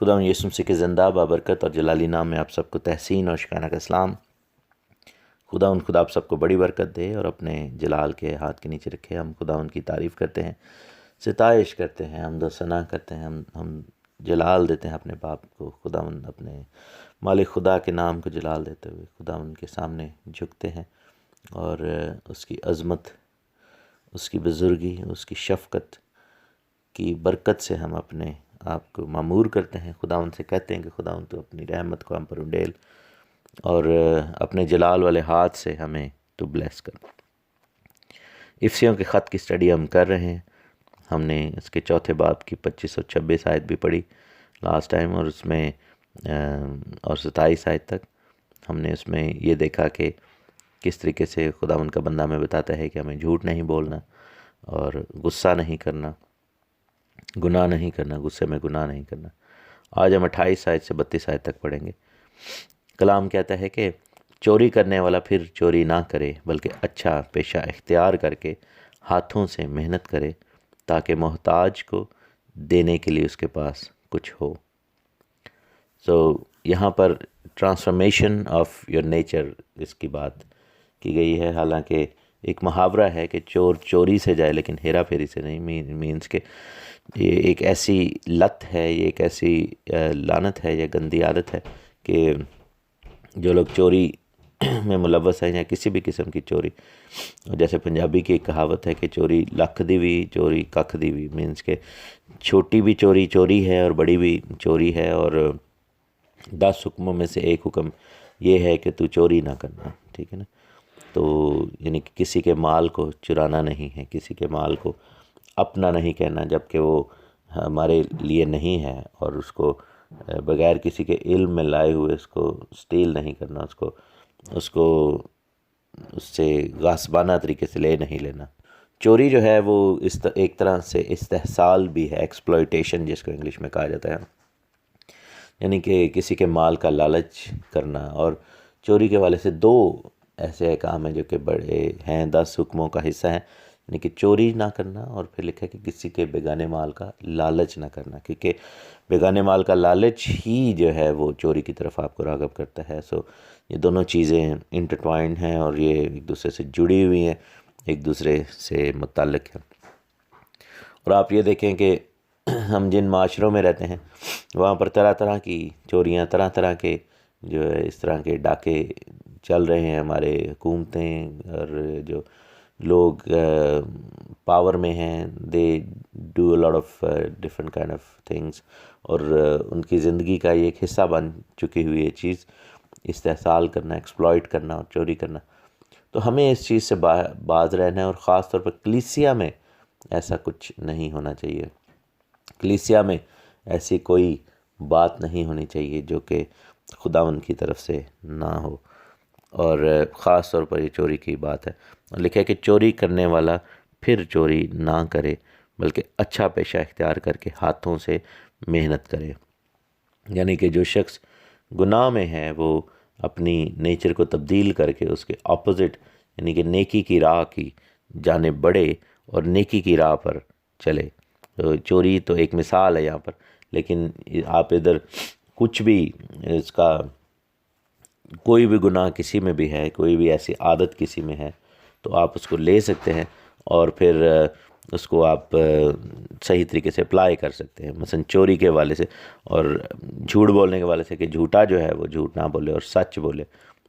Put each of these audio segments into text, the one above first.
खुदा यीशु मसीह के ज़िंदा बाबरकत और जलाली नाम में आप सबको तहसीन और शुक्राना का सलाम। खुदा आप सबको बड़ी बरकत दे और अपने जलाल के हाथ के नीचे रखे। हम खुदा उनकी तारीफ़ करते हैं, सिताइश करते हैं, हमदो सना करते हैं। हम जलाल देते हैं अपने बाप को। खुदा अपने मालिक खुदा के नाम को जलाल देते हुए खुदा उनके सामने झुकते हैं और उसकी अज़मत, उसकी बुज़ुर्गी, उसकी शफ़क़त की बरकत से हम अपने आप को मामूर करते हैं। खुदा उनसे कहते हैं कि खुदा तो अपनी रहमत को हम पर उंडेल और अपने जलाल वाले हाथ से हमें तो ब्लेस कर। इफ्सियों के ख़त की स्टडी हम कर रहे हैं। हमने इसके चौथे बाब की 25 और 26 आयत भी पढ़ी लास्ट टाइम, और उसमें और 27 आयत तक हमने उसमें ये देखा कि किस तरीके से खुदा उनका बंदा हमें बताता है कि हमें झूठ नहीं बोलना और गुस्सा नहीं करना, गुनाह नहीं करना, गुस्से में गुनाह नहीं करना। आज हम 28 आयत से 32 आयत तक पढ़ेंगे। कलाम कहता है कि चोरी करने वाला फिर चोरी ना करे, बल्कि अच्छा पेशा इख्तियार करके हाथों से मेहनत करे, ताकि मोहताज को देने के लिए उसके पास कुछ हो। यहाँ पर ट्रांसफॉर्मेशन ऑफ योर नेचर इसकी बात की गई है। हालांकि एक मुहावरा है कि चोर चोरी से जाए लेकिन हेरा फेरी से नहीं। मीन्स के ये एक ऐसी लत है, ये एक ऐसी लानत है या गंदी आदत है कि जो लोग चोरी में मुलव्वस हैं या किसी भी किस्म की चोरी, जैसे पंजाबी की एक कहावत है कि चोरी लख दी भी चोरी कख दी भी। मीन्स के छोटी भी चोरी चोरी है और बड़ी भी चोरी है, और 10 हुक्मों में से एक हुक्म ये है कि तू चोरी ना करना, ठीक है ना। तो यानी कि किसी के माल को चुराना नहीं है, किसी के माल को अपना नहीं कहना जबकि वो हमारे लिए नहीं है, और उसको बग़ैर किसी के इल्म में लाए हुए उसको स्टील नहीं करना, उसको उससे गासबाना तरीके से ले नहीं लेना। चोरी जो है वो एक तरह से इस्तेहसाल भी है, एक्सप्लॉयटेशन जिसको इंग्लिश में कहा जाता है, यानी कि किसी के माल का लालच करना। और चोरी के वाले से 2 ऐसे काम हैं जो कि बड़े हैं, 10 हुक्मों का हिस्सा है, यानी कि चोरी ना करना, और फिर लिखा है कि किसी के बेगाने माल का लालच ना करना, क्योंकि बेगाने माल का लालच ही जो है वो चोरी की तरफ आपको राग़ब करता है। ये दोनों चीज़ें इंटरट्वाइंड हैं और ये एक दूसरे से जुड़ी हुई हैं, एक दूसरे से मुत्तल्लिक़ हैं। और आप ये देखें कि हम जिन माशरों में रहते हैं वहाँ पर तरह तरह की चोरियाँ, तरह तरह के जो है इस तरह के डाके चल रहे हैं। हमारे हुकूमतें और जो लोग पावर में हैं, they do a lot of different kind of things, और उनकी ज़िंदगी का ये एक हिस्सा बन चुकी हुई है चीज़, इस्तेहसाल करना, एक्सप्लॉइट करना और चोरी करना। तो हमें इस चीज़ से बाज रहना है, और ख़ास तौर पर कलीसिया में ऐसा कुछ नहीं होना चाहिए। कलीसिया में ऐसी कोई बात नहीं होनी चाहिए जो कि खुदावंद की तरफ से ना हो, और ख़ास तौर पर ये चोरी की बात है। लिखा है कि चोरी करने वाला फिर चोरी ना करे, बल्कि अच्छा पेशा इख्तियार करके हाथों से मेहनत करे। यानी कि जो शख्स गुनाह में है वो अपनी नेचर को तब्दील करके उसके ऑपोजिट, यानी कि नेकी की राह की जानिब बढ़े और नेकी की राह पर चले। तो चोरी तो एक मिसाल है यहाँ पर, लेकिन आप इधर कुछ भी इसका कोई भी गुनाह किसी में भी है, कोई भी ऐसी आदत किसी में है, तो आप उसको ले सकते हैं और फिर उसको आप सही तरीके से अप्लाई कर सकते हैं। मसलन चोरी के वाले से और झूठ बोलने के वाले से कि झूठा जो है वो झूठ ना बोले और सच बोले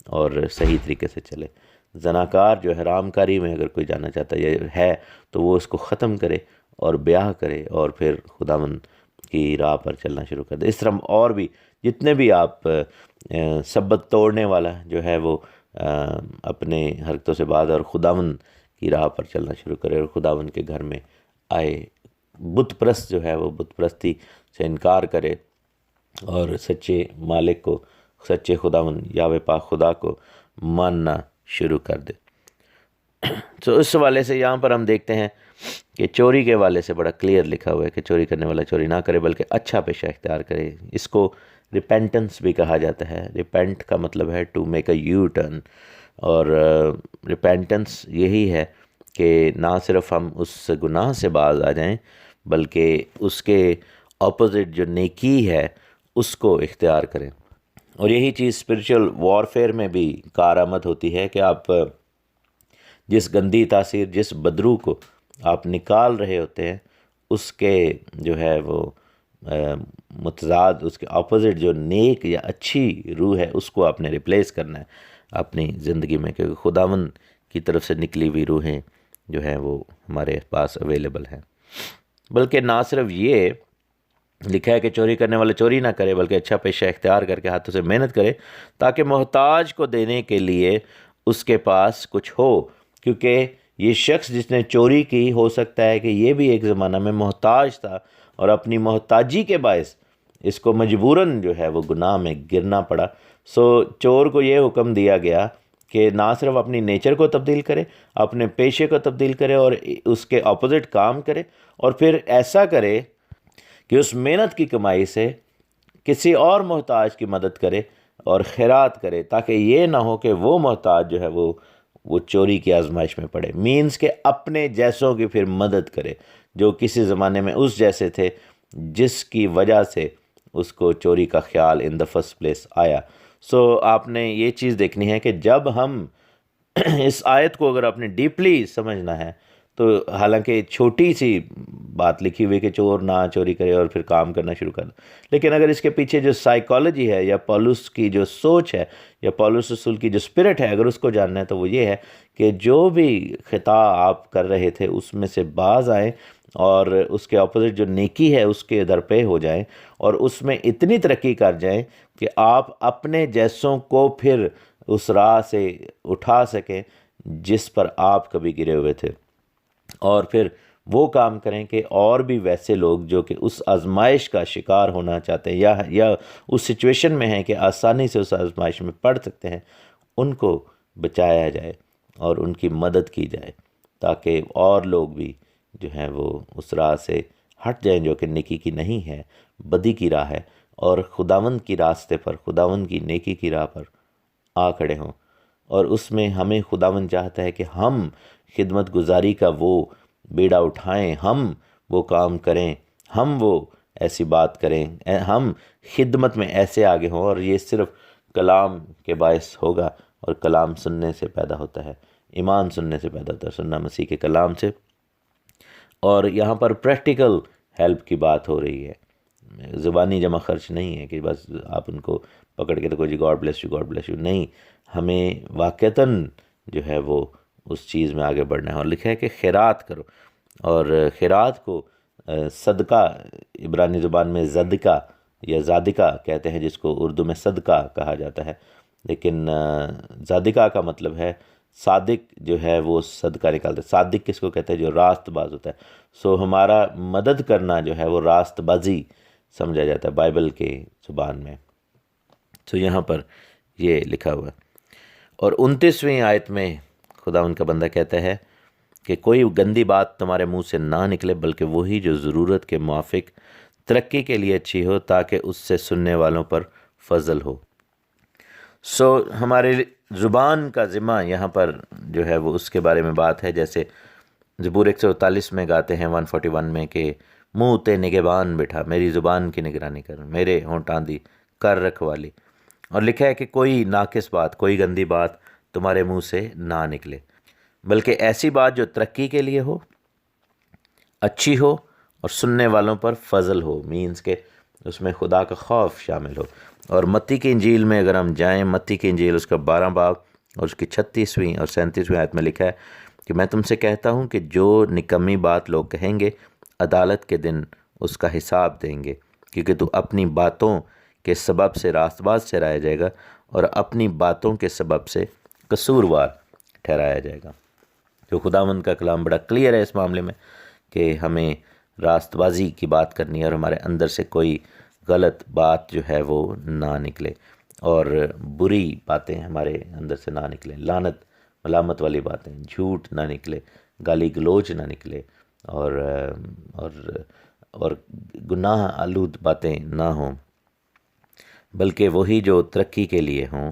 और सही तरीके से चले। जनाकार जो हरामकारी में अगर कोई जाना चाहता है तो वो उसको ख़त्म करे और ब्याह करे और फिर खुदावंद की राह पर चलना शुरू कर दे। इस तरह और भी जितने भी आप सब्बत तोड़ने वाला जो है वो अपने हरकतों से बाद और खुदावंद की राह पर चलना शुरू करे और खुदावंद के घर में आए। बुत परस्त जो है वो बुत परस्ती से इनकार करे और सच्चे मालिक को, सच्चे खुदावंद यावे पाक खुदा को मानना शुरू कर दे। तो इस हवाले से यहाँ पर हम देखते हैं कि चोरी के वाले से बड़ा क्लियर लिखा हुआ है कि चोरी करने वाला चोरी ना करे बल्कि अच्छा पेशा इख्तियार करे। इसको रिपेंटेंस भी कहा जाता है। रिपेंट का मतलब है to make a U turn, और रिपेंटेंस यही है कि ना सिर्फ हम उस गुनाह से बाज आ जाएं बल्कि उसके ऑपोजिट जो नेकी है उसको इख्तियार करें। और यही चीज़ स्पिरिचुअल वॉरफेयर में भी कारआमद होती है कि आप जिस गंदी तासीर, जिस बदरू को आप निकाल रहे होते हैं, उसके जो है वो मुतज़ाद, उसके ऑपोजिट जो नेक या अच्छी रूह है, उसको आपने रिप्लेस करना है अपनी ज़िंदगी में, क्योंकि खुदावंद की तरफ से निकली हुई रूहें जो हैं वो हमारे पास अवेलेबल हैं। बल्कि ना सिर्फ ये लिखा है कि चोरी करने वाला चोरी ना करे, बल्कि अच्छा पेशा इख्तियार करके हाथों से मेहनत करे, ताकि मोहताज को देने के लिए उसके पास कुछ हो। क्योंकि ये शख्स जिसने चोरी की, हो सकता है कि ये भी एक ज़माना में मोहताज था और अपनी मोहताजी के बायस इसको मजबूरन जो है वो गुनाह में गिरना पड़ा। सो चोर को ये हुक्म दिया गया कि ना सिर्फ अपनी नेचर को तब्दील करे, अपने पेशे को तब्दील करे और उसके ऑपोजिट काम करे, और फिर ऐसा करे कि उस मेहनत की कमाई से किसी और मोहताज की मदद करे और खैरात करे, ताकि ये ना हो कि वो मोहताज जो है वो चोरी की आजमाइश में पड़े। मीन्स के अपने जैसों की फिर मदद करे, जो किसी ज़माने में उस जैसे थे जिसकी वजह से उसको चोरी का ख्याल इन द फर्स्ट प्लेस आया। सो आपने ये चीज़ देखनी है कि जब हम इस आयत को अगर आपने डीपली समझना है, तो हालांकि छोटी सी बात लिखी हुई कि चोर ना चोरी करे और फिर काम करना शुरू कर दो, लेकिन अगर इसके पीछे जो साइकोलॉजी है या पौलुस की जो सोच है या पौलुस रसूल की जो स्पिरिट है, अगर उसको जानना है, तो वो ये है कि जो भी खिता आप कर रहे थे उसमें से बाज आएँ और उसके ऑपोजिट जो नेकी है उसके दर पे हो जाएं, और उसमें इतनी तरक्की कर जाएं कि आप अपने जैसों को फिर उस राह से उठा सकें जिस पर आप कभी गिरे हुए थे, और फिर वो काम करें कि और भी वैसे लोग जो कि उस आजमाइश का शिकार होना चाहते हैं या उस सिचुएशन में हैं कि आसानी से उस आजमाइश में पड़ सकते हैं, उनको बचाया जाए और उनकी मदद की जाए, ताकि और लोग भी जो हैं वो उस राह से हट जाएं जो कि नेकी की नहीं है, बदी की राह है, और खुदावंद की रास्ते पर, खुदावंद की नेकी की राह पर आ खड़े हों। और उसमें हमें खुदावंद चाहता है कि हम खिदमत गुजारी का वो बेड़ा उठाएं, हम वो काम करें, हम वो ऐसी बात करें, हम खिदमत में ऐसे आगे हों। और ये सिर्फ कलाम के बायस होगा, और कलाम सुनने से पैदा होता है, ईमान सुनने से पैदा होता है, सुनना मसीह के कलाम से। और यहाँ पर प्रैक्टिकल हेल्प की बात हो रही है, ज़ुबानी जमा खर्च नहीं है कि बस आप उनको पकड़ के तो जी God bless you, God bless you, नहीं, हमें वाक़तन जो है वो उस चीज़ में आगे बढ़ना है। और लिखा है कि खैरात करो, और खैरात को सदका, इब्रानी ज़ुबान में ज़दका या ज़ादिका कहते हैं, जिसको उर्दू में सदका कहा जाता है, लेकिन ज़ादिका का मतलब है सादिक जो है वो सदका निकालता है। सादिक किसको कहते हैं? जो रास्तबाज होता है। सो हमारा मदद करना जो है वो रास्तबाजी समझा जाता है बाइबल के ज़ुबान में। तो यहाँ पर ये लिखा हुआ है। और 29वीं आयत में खुदा उनका बंदा कहता है कि कोई गंदी बात तुम्हारे मुंह से ना निकले, बल्कि वही जो ज़रूरत के मुआफिक तरक्की के लिए अच्छी हो, ताकि उससे सुनने वालों पर फजल हो। सो हमारे ज़ुबान का ज़िम्मा यहाँ पर जो है वो उसके बारे में बात है, जैसे ज़बूर 144 में गाते हैं 141 में कि मुँह ते निगहबान बिठा, मेरी ज़ुबान की निगरानी कर, मेरे होंठां दी कर रखवाली। और लिखा है कि कोई नाकिस बात, कोई गंदी बात तुम्हारे मुंह से ना निकले, बल्कि ऐसी बात जो तरक्की के लिए हो, अच्छी हो और सुनने वालों पर फजल हो। मीन्स के उसमें खुदा का खौफ शामिल हो। और मत्ती की इंजील में अगर हम जाएं, मत्ती की इंजील उसका 12 बाब और उसकी 36वीं और 37वीं आयत में लिखा है कि मैं तुमसे कहता हूँ कि जो निकम्मी बात लोग कहेंगे, अदालत के दिन उसका हिसाब देंगे, क्योंकि तू अपनी बातों के सबब से रास्तबाज ठहराया जाएगा और अपनी बातों के सबब से कसूरवार ठहराया जाएगा। जो खुदावंद का कलाम बड़ा क्लियर है इस मामले में कि हमें रास्तबाजी की बात करनी है और हमारे अंदर से कोई गलत बात जो है वो ना निकले और बुरी बातें हमारे अंदर से ना निकले, लानत मलामत वाली बातें, झूठ ना निकले, गाली गलोच ना निकले और गुनाह आलूद बातें ना हों, बल्कि वही जो तरक्की के लिए हों,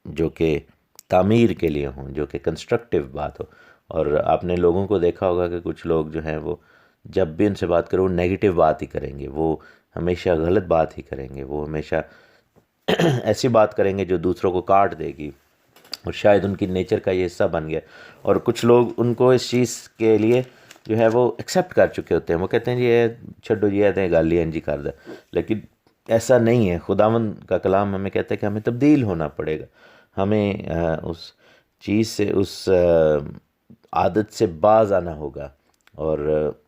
जो कि तामीर के लिए हों, जो कि कंस्ट्रक्टिव बात हो। और आपने लोगों को देखा होगा कि कुछ लोग जो हैं वो जब भी उनसे बात करो वो नेगेटिव बात ही करेंगे, वो हमेशा गलत बात ही करेंगे, वो हमेशा ऐसी बात करेंगे जो दूसरों को काट देगी, और शायद उनकी नेचर का ये हिस्सा बन गया। और कुछ लोग उनको इस चीज़ के लिए जो है वो एक्सेप्ट कर चुके होते हैं, वो कहते हैं जी ये छड्डो जी आते हैं गाली जी कर दे, लेकिन ऐसा नहीं है। खुदावंद का कलाम हमें कहता है कि हमें तब्दील होना पड़ेगा, हमें उस चीज़ से, उस आदत से बाज आना होगा। और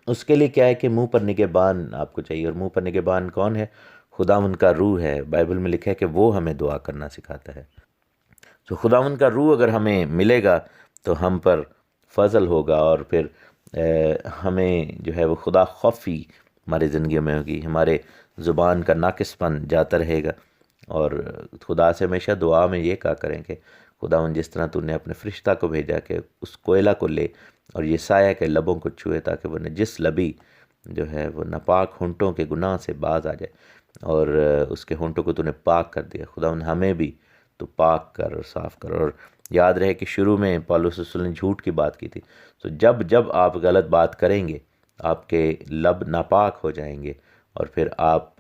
उसके लिए क्या है कि मुंह पर निगहबान आपको चाहिए, और मुंह पर निगहबान कौन है? खुदावंद का रूह है। बाइबल में लिखा है कि वो हमें दुआ करना सिखाता है। तो खुदावंद का रूह अगर हमें मिलेगा तो हम पर फजल होगा, और फिर हमें जो है वो खुदा खौफी हमारी ज़िंदगी में होगी, हमारे ज़ुबान का नाकिसपन जाता रहेगा। और खुदा से हमेशा दुआ में ये कहा करें कि खुदावंद जिस तरह तूने अपने फरिश्ता को भेजा कि उस कोयला को ले और यसाया के लबों को छुए, ताकि वो जिस लबी जो है वो नापाक होंठों के गुनाह से बाज आ जाए, और उसके होंठों को तूने पाक कर दिया। खुदावंद हमें भी तो पाक कर और साफ़ कर। और याद रहे कि शुरू में पौलुस रसूल ने झूठ की बात की थी। तो जब जब आप गलत बात करेंगे आपके लब नापाक हो जाएंगे, और फिर आप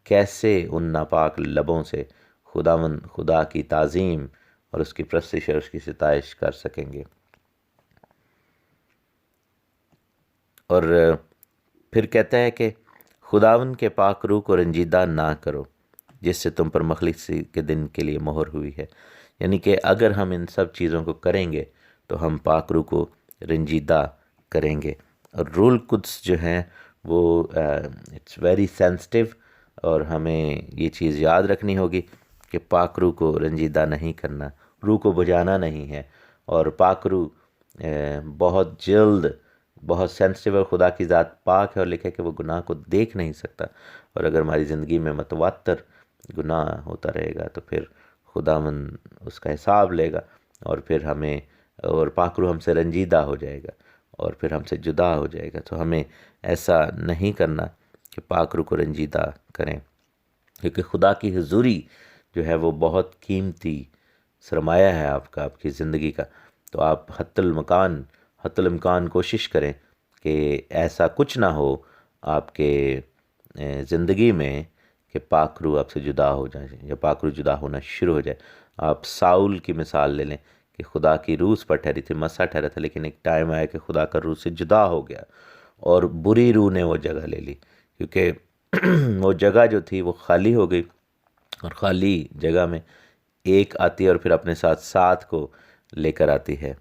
कैसे उन नापाक लबों से खुदा की ताज़ीम और उसकी प्रस्तिश और उसकी सिताइश कर सकेंगे। और फिर कहता है कि खुदावंद के पाक रूह को रंजीदा ना करो, जिससे तुम पर मखलिसी के दिन के लिए मोहर हुई है। यानी कि अगर हम इन सब चीज़ों को करेंगे तो हम पाक रूह को रंजीदा करेंगे। और रूल कुद्स जो हैं वो इट्स वेरी सेंसिटिव, और हमें ये चीज़ याद रखनी होगी कि पाक रूह को रंजीदा नहीं करना, रूह को बुझाना नहीं है। और पाक रूह बहुत जल्द, बहुत सेंसिटिव, और खुदा की ज़ात पाक है, और लिखा है कि वो गुनाह को देख नहीं सकता। और अगर हमारी ज़िंदगी में मतवातर गुनाह होता रहेगा तो फिर खुदावंद उसका हिसाब लेगा, और फिर हमें, और पाक रूह हमसे रंजीदा हो जाएगा और फिर हमसे जुदा हो जाएगा। तो हमें ऐसा नहीं करना कि पाक रूह को रंजीदा करें, क्योंकि खुदा की हुजूरी जो है वो बहुत कीमती सरमाया है आपका, आपकी ज़िंदगी का। तो आप हत्तुल इम्कान कोशिश करें कि ऐसा कुछ ना हो आपके ज़िंदगी में कि पाक रूह आपसे जुदा हो जाए या पाक रूह जुदा होना शुरू हो जाए। आप साउल की मिसाल ले लें कि खुदा की रूह उस पर ठहरी थी, मसा ठहरा था, लेकिन एक टाइम आया कि खुदा का रूह से जुदा हो गया और बुरी रूह ने वो जगह ले ली, क्योंकि वो जगह जो थी वो खाली हो गई। और ख़ाली जगह में एक आती है और फिर अपने साथ 7 को लेकर आती है,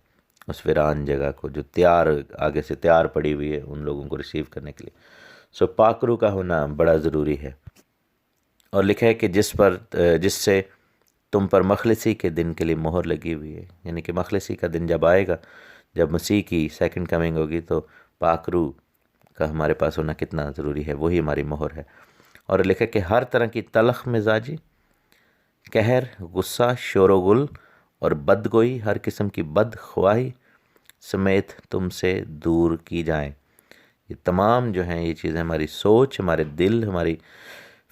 उस वीरान जगह को जो आगे से तैयार पड़ी हुई है उन लोगों को रिसीव करने के लिए। सो पाक रूह का होना बड़ा ज़रूरी है। और लिखा है कि जिससे तुम पर मखलिसी के दिन के लिए मोहर लगी हुई है, यानी कि मखलिसी का दिन जब आएगा, जब मसीह की सेकंड कमिंग होगी, तो पाक रूह का हमारे पास होना कितना ज़रूरी है, वही हमारी मोहर है। और लिखा कि हर तरह की तलख मिजाजी, कहर, गुस्सा, शोरगुल और बदगोई, हर किस्म की बदख्वाही समेत तुमसे दूर की जाएं। ये तमाम जो हैं ये चीज़ें हमारी सोच, हमारे दिल, हमारी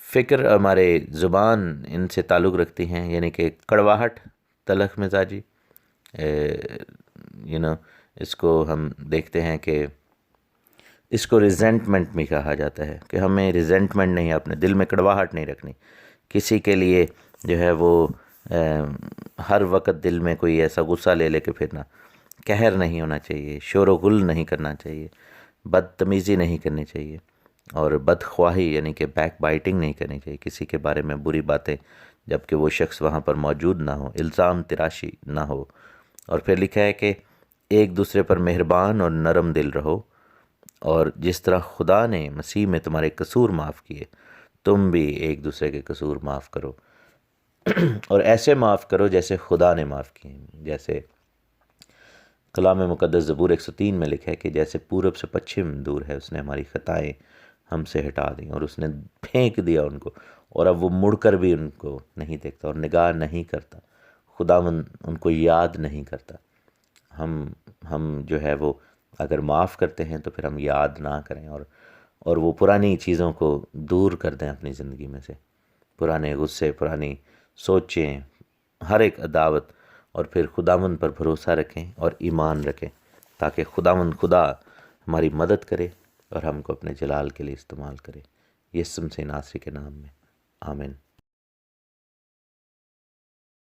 फ़िक्र, हमारे ज़ुबान इनसे ताल्लुक़ रखती हैं। यानी कि कड़वाहट, तलख मिजाजी, इसको हम देखते हैं कि इसको रिजेंटमेंट भी कहा जाता है, कि हमें रिजेंटमेंट नहीं, अपने दिल में कड़वाहट नहीं रखनी किसी के लिए, जो है वो हर वक्त दिल में कोई ऐसा गुस्सा ले लेके फिरना। कहर नहीं होना चाहिए, शोर व गुल नहीं करना चाहिए, बदतमीज़ी नहीं करनी चाहिए, और बदख्वाही यानी कि बैक बाइटिंग नहीं करनी चाहिए, किसी के बारे में बुरी बातें जबकि वो शख्स वहाँ पर मौजूद ना हो, इल्ज़ाम तिराशी ना हो। और फिर लिखा है कि एक दूसरे पर मेहरबान और नरम दिल रहो, और जिस तरह खुदा ने मसीह में तुम्हारे कसूर माफ़ किए, तुम भी एक दूसरे के कसूर माफ़ करो, और ऐसे माफ़ करो जैसे खुदा ने माफ़ किए। जैसे कलाम मुक़द्दस ज़बूर 103 में लिखा है कि जैसे पूरब से पश्चिम दूर है, उसने हमारी ख़ताएँ हमसे हटा दी, और उसने फेंक दिया उनको, और अब वो मुड़कर भी उनको नहीं देखता और निगाह नहीं करता। खुदावंद उनको याद नहीं करता। हम जो है वो अगर माफ़ करते हैं तो फिर हम याद ना करें, और वो पुरानी चीज़ों को दूर कर दें अपनी ज़िंदगी में से, पुराने गुस्से, पुरानी सोचें, हर एक अदावत, और फिर खुदावंद पर भरोसा रखें और ईमान रखें, ताकि खुदा हमारी मदद करे और हमको अपने जलाल के लिए इस्तेमाल करे। यीशु मसीह नासरी के नाम में, आमीन।